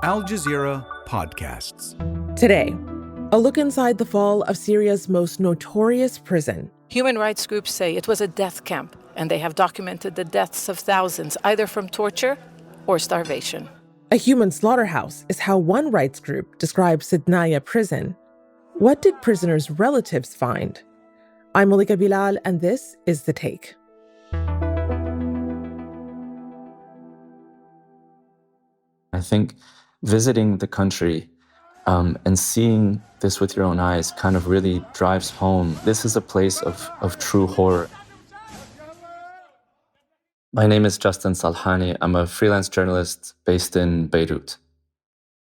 Al Jazeera Podcasts. Today, a look inside the fall of Syria's most notorious prison. Human rights groups say it was a death camp, and they have documented the deaths of thousands, either from torture or starvation. A human slaughterhouse is how one rights group describes Sednaya prison. What did prisoners' relatives find? I'm Malika Bilal, and this is The Take. I think visiting the country and seeing this with your own eyes kind of really drives home. This is a place of true horror. My name is Justin Salhani. I'm a freelance journalist based in Beirut.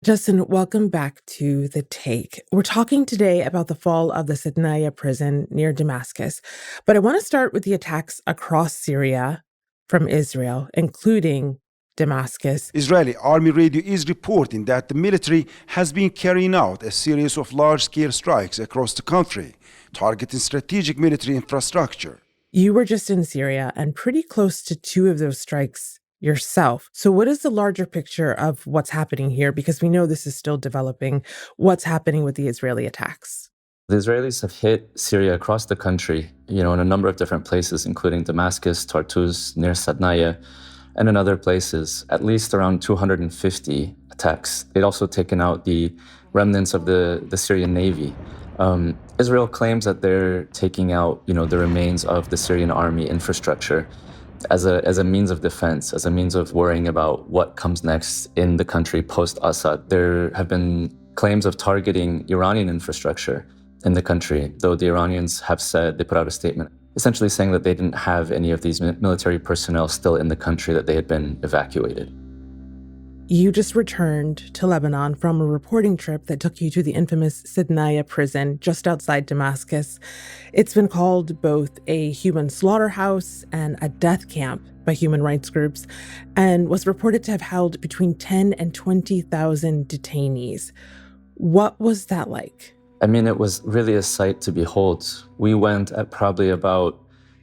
Justin, welcome back to The Take. We're talking today about the fall of the Sednaya prison near Damascus, but I want to start with the attacks across Syria from Israel, including Damascus. Israeli army radio is reporting that the military has been carrying out a series of large-scale strikes across the country, targeting strategic military infrastructure. You were just in Syria and pretty close to two of those strikes yourself. So what is the larger picture of what's happening here? Because we know this is still developing. What's happening with the Israeli attacks? The Israelis have hit Syria across the country, in a number of different places, including Damascus, Tartus, near Sednaya, and in other places, at least around 250 attacks. They'd also taken out the remnants of the Syrian Navy. Israel claims that they're taking out, the remains of the Syrian army infrastructure as a means of defense, as a means of worrying about what comes next in the country post-Assad. There have been claims of targeting Iranian infrastructure in the country, though the Iranians have said, they put out a statement, essentially saying that they didn't have any of these military personnel still in the country, that they had been evacuated. You just returned to Lebanon from a reporting trip that took you to the infamous Sednaya prison just outside Damascus. It's been called both a human slaughterhouse and a death camp by human rights groups, and was reported to have held between 10 and 20,000 detainees. What was that like? I mean, it was really a sight to behold. We went at probably about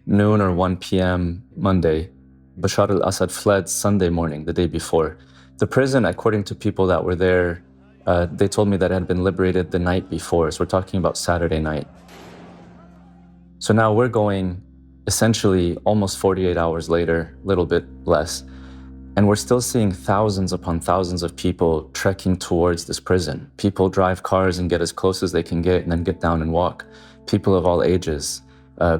noon or 1 p.m. Monday. Bashar al-Assad fled Sunday morning, the day before. The prison, according to people that were there, they told me that it had been liberated the night before. So we're talking about Saturday night. So now we're going essentially almost 48 hours later, a little bit less, and we're still seeing thousands upon thousands of people trekking towards this prison. People drive cars and get as close as they can get and then get down and walk. People of all ages,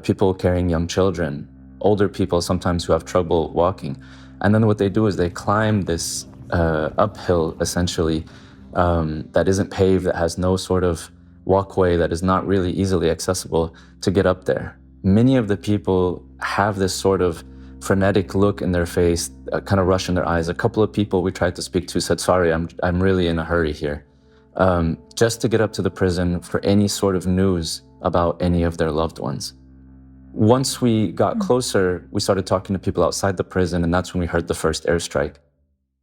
people carrying young children, older people sometimes who have trouble walking. And then what they do is they climb this uphill, essentially, that isn't paved, that has no sort of walkway, that is not really easily accessible to get up there. Many of the people have this sort of frenetic look in their face, kind of rush in their eyes. A couple of people we tried to speak to said, sorry, I'm really in a hurry here. Just to get up to the prison for any sort of news about any of their loved ones. Once we got closer, we started talking to people outside the prison, and that's when we heard the first airstrike.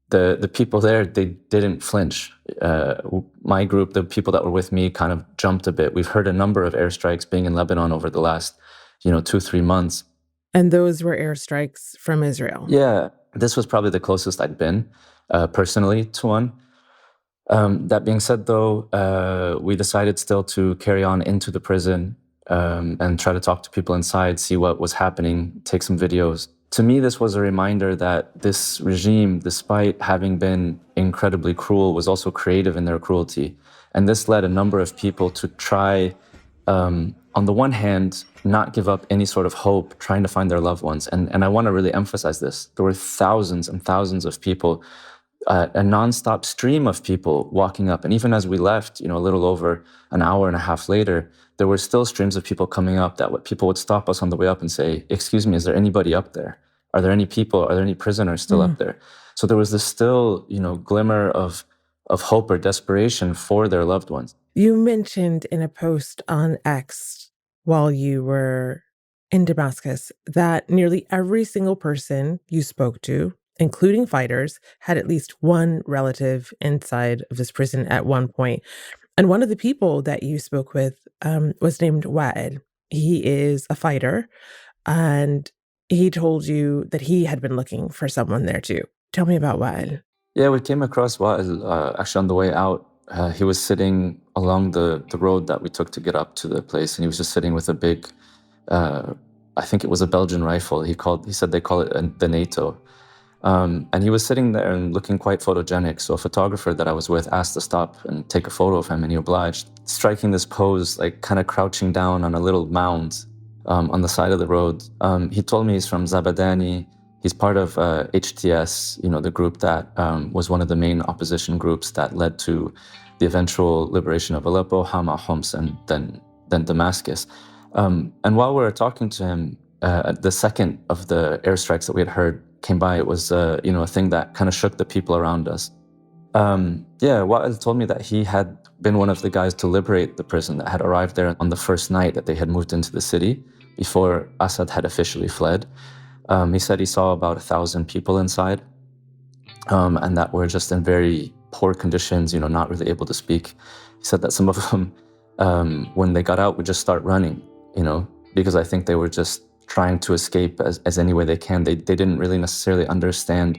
The people there, they didn't flinch. My group, the people that were with me, kind of jumped a bit. We've heard a number of airstrikes being in Lebanon over the last, 2-3 months. And those were airstrikes from Israel? Yeah, this was probably the closest I'd been, personally, to one. That being said, though, we decided still to carry on into the prison and try to talk to people inside, see what was happening, take some videos. To me, this was a reminder that this regime, despite having been incredibly cruel, was also creative in their cruelty. And this led a number of people to try, on the one hand, not give up any sort of hope, trying to find their loved ones. And I want to really emphasize this. There were thousands and thousands of people, a nonstop stream of people walking up. And even as we left, a little over an hour and a half later, there were still streams of people coming up that people would stop us on the way up and say, excuse me, is there anybody up there? Are there any people, are there any prisoners still up there? So there was this still, glimmer of hope or desperation for their loved ones. You mentioned in a post on X while you were in Damascus that nearly every single person you spoke to, including fighters, had at least one relative inside of this prison at one point. And one of the people that you spoke with was named Wafa. He is a fighter, and he told you that he had been looking for someone there too. Tell me about Wafa. Yeah, we came across Wa'il actually on the way out. He was sitting along the road that we took to get up to the place, and he was just sitting with a big, I think it was a Belgian rifle. He said they call it the NATO. And he was sitting there and looking quite photogenic. So a photographer that I was with asked to stop and take a photo of him, and he obliged, striking this pose, like kind of crouching down on a little mound on the side of the road. He told me he's from Zabadani. He's part of HTS, the group that was one of the main opposition groups that led to the eventual liberation of Aleppo, Hama, Homs, and then Damascus. And while we were talking to him, the second of the airstrikes that we had heard came by. It was, a thing that kind of shook the people around us. Wa'il told me that he had been one of the guys to liberate the prison that had arrived there on the first night that they had moved into the city before Assad had officially fled. He said he saw about 1,000 people inside, and that were just in very poor conditions, not really able to speak. He said that some of them, when they got out, would just start running, because I think they were just trying to escape as any way they can. They didn't really necessarily understand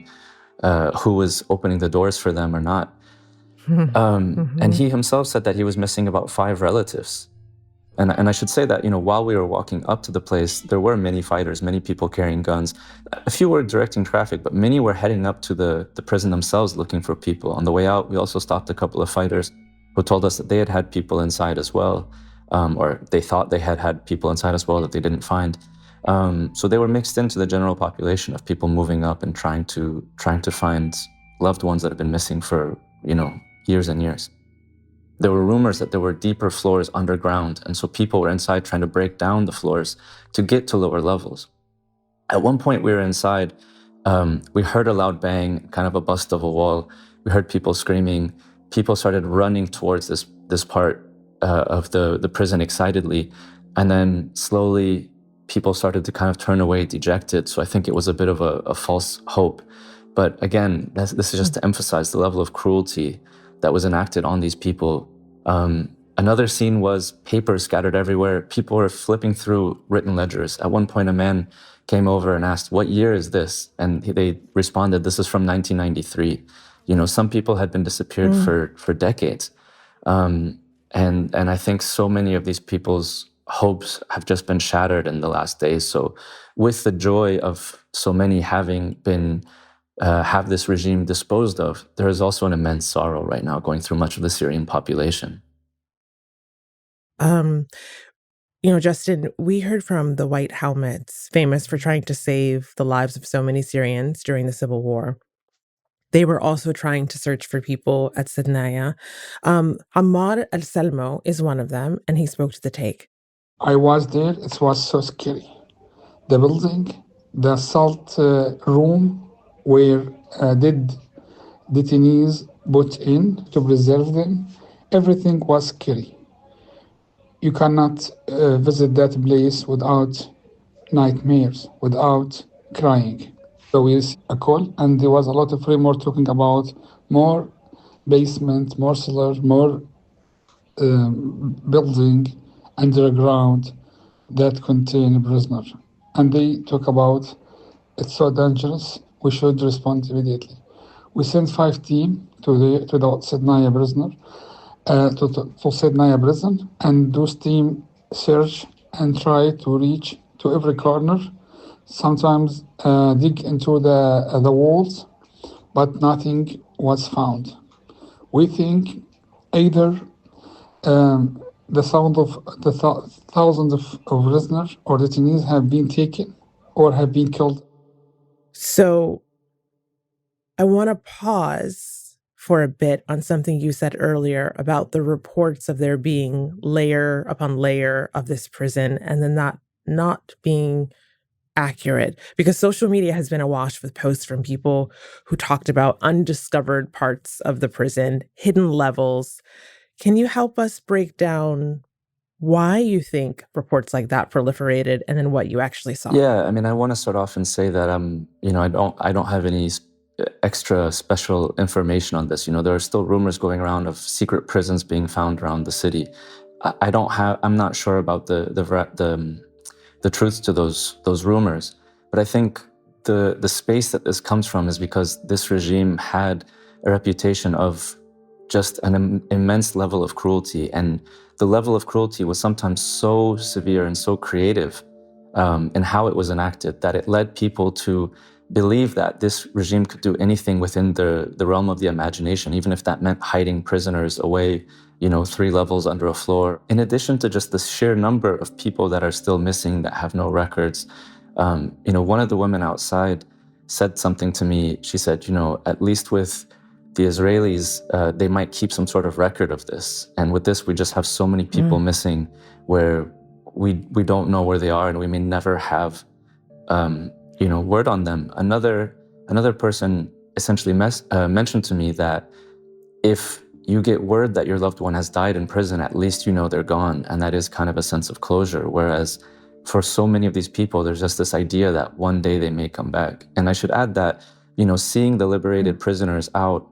who was opening the doors for them or not. And he himself said that he was missing about 5 relatives. And I should say that, while we were walking up to the place, there were many fighters, many people carrying guns. A few were directing traffic, but many were heading up to the prison themselves looking for people. On the way out, we also stopped a couple of fighters who told us that they had people inside as well, or they thought they had people inside as well that they didn't find. So they were mixed into the general population of people moving up and trying to find loved ones that have been missing for, years and years. There were rumors that there were deeper floors underground, and so people were inside trying to break down the floors to get to lower levels. At one point we were inside, we heard a loud bang, kind of a bust of a wall. We heard people screaming. People started running towards this part of the prison excitedly, and then slowly people started to kind of turn away dejected. So I think it was a bit of a false hope. But again, this is just to emphasize the level of cruelty that was enacted on these people. Another scene was papers scattered everywhere. People were flipping through written ledgers. At one point, a man came over and asked, "What year is this?" And they responded, "This is from 1993. Some people had been disappeared for decades. And I think so many of these people's hopes have just been shattered in the last days. So with the joy of so many having been have this regime disposed of, there is also an immense sorrow right now going through much of the Syrian population. Justin, we heard from the White Helmets, famous for trying to save the lives of so many Syrians during the Civil War. They were also trying to search for people at Sednaya. Ammar Alselmo is one of them, and he spoke to The Take. I was there. It was so scary. The building, the assault room where dead detainees put in to preserve them, everything was scary. You cannot visit that place without nightmares, without crying. So we received a call, and there was a lot of rumor talking about more basement, more cellar, more building underground that contain prisoners. And they talk about it's so dangerous, we should respond immediately. We sent 5 teams to the Sednaya prisoner, to Sednaya prison, and those teams search and try to reach to every corner. Sometimes dig into the walls, but nothing was found. We think either the sound of the thousands of prisoners or detainees have been taken or have been killed. So I want to pause for a bit on something you said earlier about the reports of there being layer upon layer of this prison and then that not being accurate, because social media has been awash with posts from people who talked about undiscovered parts of the prison, hidden levels. Can you help us break down why you think reports like that proliferated and then what you actually saw? Yeah, I mean, I want to start off and say that I don't have any extra special information on this. There are still rumors going around of secret prisons being found around the city. I'm not sure about the truth to those rumors. But I think the space that this comes from is because this regime had a reputation of just an immense level of cruelty. And the level of cruelty was sometimes so severe and so creative in how it was enacted that it led people to believe that this regime could do anything within the realm of the imagination, even if that meant hiding prisoners away, 3 levels under a floor. In addition to just the sheer number of people that are still missing, that have no records, one of the women outside said something to me. She said, at least with the Israelis, they might keep some sort of record of this. And with this, we just have so many people missing where we don't know where they are, and we may never have, word on them. Another person essentially mentioned to me that if you get word that your loved one has died in prison, at least they're gone. And that is kind of a sense of closure. Whereas for so many of these people, there's just this idea that one day they may come back. And I should add that, seeing the liberated prisoners out,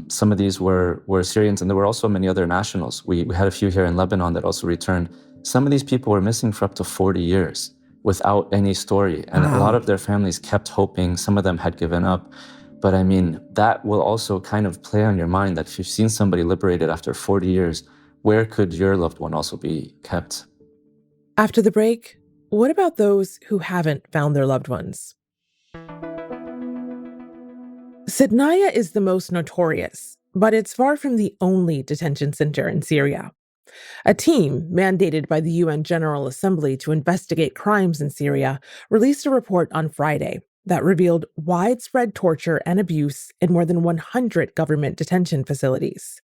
some of these were Syrians, and there were also many other nationals. We had a few here in Lebanon that also returned. Some of these people were missing for up to 40 years without any story. And a lot of their families kept hoping. Some of them had given up. But I mean, that will also kind of play on your mind that if you've seen somebody liberated after 40 years, where could your loved one also be kept? After the break, what about those who haven't found their loved ones? Sednaya is the most notorious, but it's far from the only detention center in Syria. A team mandated by the UN General Assembly to investigate crimes in Syria released a report on Friday that revealed widespread torture and abuse in more than 100 government detention facilities.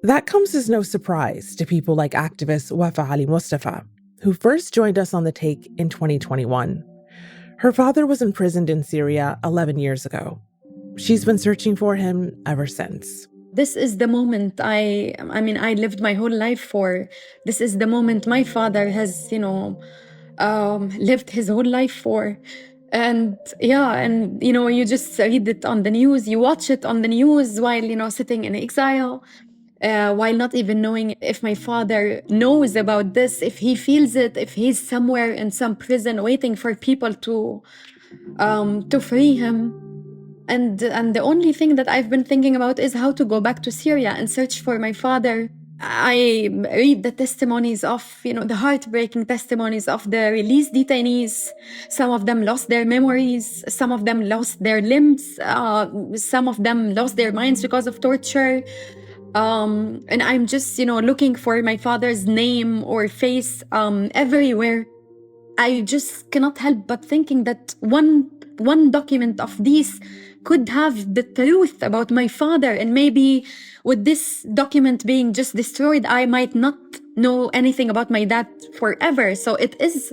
That comes as no surprise to people like activist Wafa Ali Mustafa, who first joined us on The Take in 2021. Her father was imprisoned in Syria 11 years ago. She's been searching for him ever since. This is the moment I lived my whole life for. This is the moment my father has, lived his whole life for. And you just read it on the news, you watch it on the news while, sitting in exile, while not even knowing if my father knows about this, if he feels it, if he's somewhere in some prison waiting for people to free him. And the only thing that I've been thinking about is how to go back to Syria and search for my father. I read the testimonies of, the heartbreaking testimonies of the released detainees. Some of them lost their memories. Some of them lost their limbs. Some of them lost their minds because of torture. And I'm just, looking for my father's name or face everywhere. I just cannot help but thinking that one document of these could have the truth about my father, and maybe with this document being just destroyed, I might not know anything about my dad forever. So it is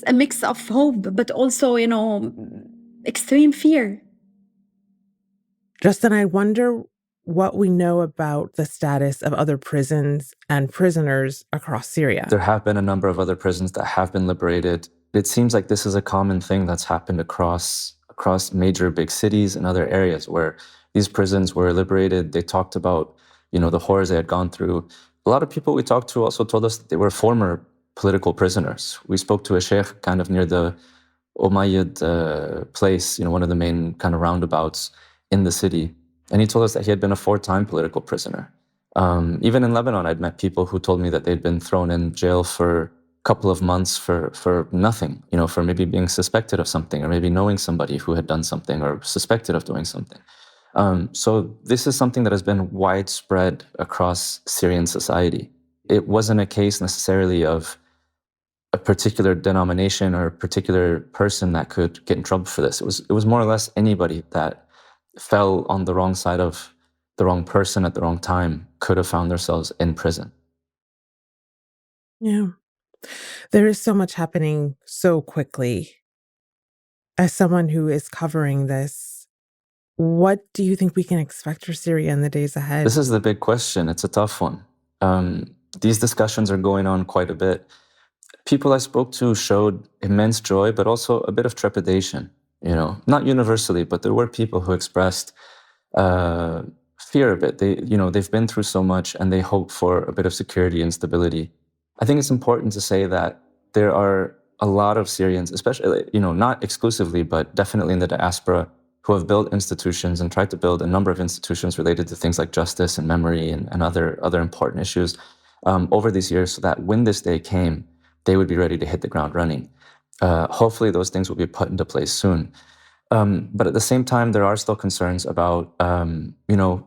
a mix of hope, but also, extreme fear. Justin, I wonder what we know about the status of other prisons and prisoners across Syria. There have been a number of other prisons that have been liberated. It seems like this is a common thing that's happened across major big cities and other areas where these prisons were liberated. They talked about, the horrors they had gone through. A lot of people we talked to also told us that they were former political prisoners. We spoke to a sheikh kind of near the Umayyad place, one of the main kind of roundabouts in the city. And he told us that he had been a 4-time political prisoner. Even in Lebanon, I'd met people who told me that they'd been thrown in jail for couple of months for nothing, for maybe being suspected of something, or maybe knowing somebody who had done something or suspected of doing something. So this is something that has been widespread across Syrian society. It wasn't a case necessarily of a particular denomination or a particular person that could get in trouble for this. It was more or less anybody that fell on the wrong side of the wrong person at the wrong time could have found themselves in prison. Yeah. There is so much happening so quickly. As someone who is covering this, what do you think we can expect for Syria in the days ahead? This is the big question. It's a tough one. These discussions are going on quite a bit. People I spoke to showed immense joy, but also a bit of trepidation. Not universally, but there were people who expressed fear a bit. They've been through so much, and they hope for a bit of security and stability. I think it's important to say that there are a lot of Syrians, especially, not exclusively, but definitely in the diaspora, who have built institutions and tried to build a number of institutions related to things like justice and memory and other important issues over these years, so that when this day came, they would be ready to hit the ground running. Hopefully those things will be put into place soon. But at the same time, there are still concerns about,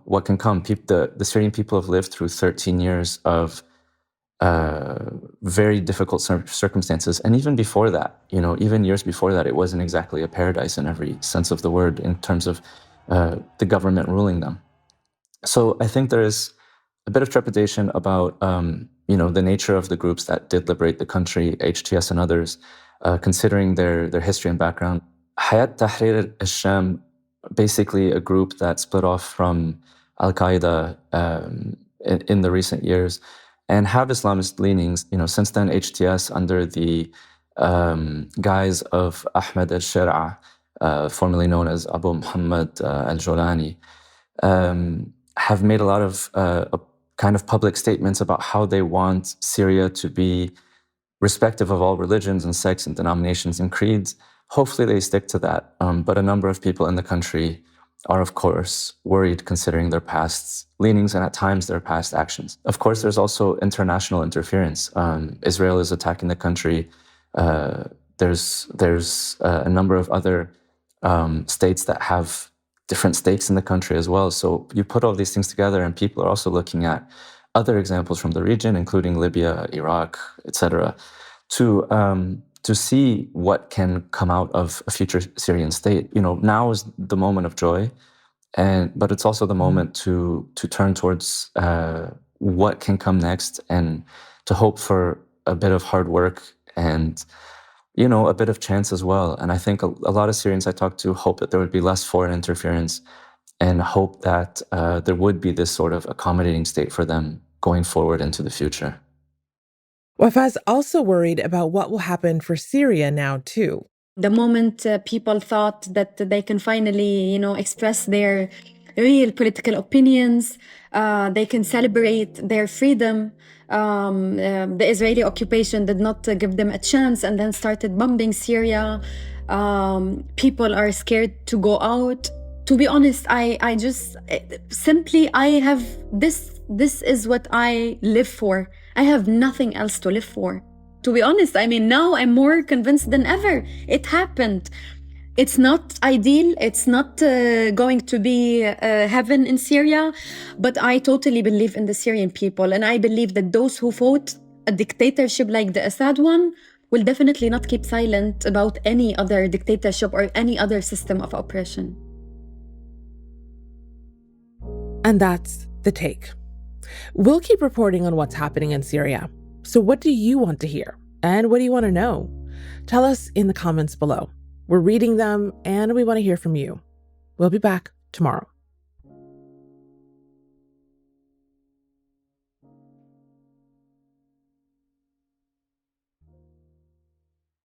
what can come. The Syrian people have lived through 13 years of very difficult circumstances. And even before that, even years before that, it wasn't exactly a paradise in every sense of the word in terms of the government ruling them. So I think there is a bit of trepidation about, the nature of the groups that did liberate the country, HTS and others, considering their history and background. Hayat Tahrir al-Sham, basically a group that split off from al-Qaeda in the recent years and have Islamist leanings. Since then, HTS, under the guise of Ahmed al-Shir'a, formerly known as Abu Muhammad al-Jolani, have made a lot of kind of public statements about how they want Syria to be respective of all religions and sects and denominations and creeds. Hopefully they stick to that. But a number of people in the country are, of course, worried considering their past leanings and at times their past actions. Of course, there's also international interference. Israel is attacking the country. There's a number of other states that have different stakes in the country as well. So you put all these things together and people are also looking at other examples from the region, including Libya, Iraq, etc., to see what can come out of a future Syrian state. Now is the moment of joy, but it's also the moment to turn towards what can come next and to hope for a bit of hard work and a bit of chance as well. And I think a lot of Syrians I talk to hope that there would be less foreign interference and hope that there would be this sort of accommodating state for them going forward into the future. Wafa's also worried about what will happen for Syria now, too. The moment people thought that they can finally, express their real political opinions, they can celebrate their freedom. The Israeli occupation did not give them a chance and then started bombing Syria. People are scared to go out. To be honest, I have this is what I live for. I have nothing else to live for. To be honest, now I'm more convinced than ever. It happened. It's not ideal. It's not going to be heaven in Syria, but I totally believe in the Syrian people. And I believe that those who fought a dictatorship like the Assad one will definitely not keep silent about any other dictatorship or any other system of oppression. And that's the take. We'll keep reporting on what's happening in Syria. So what do you want to hear? And what do you want to know? Tell us in the comments below. We're reading them and we want to hear from you. We'll be back tomorrow.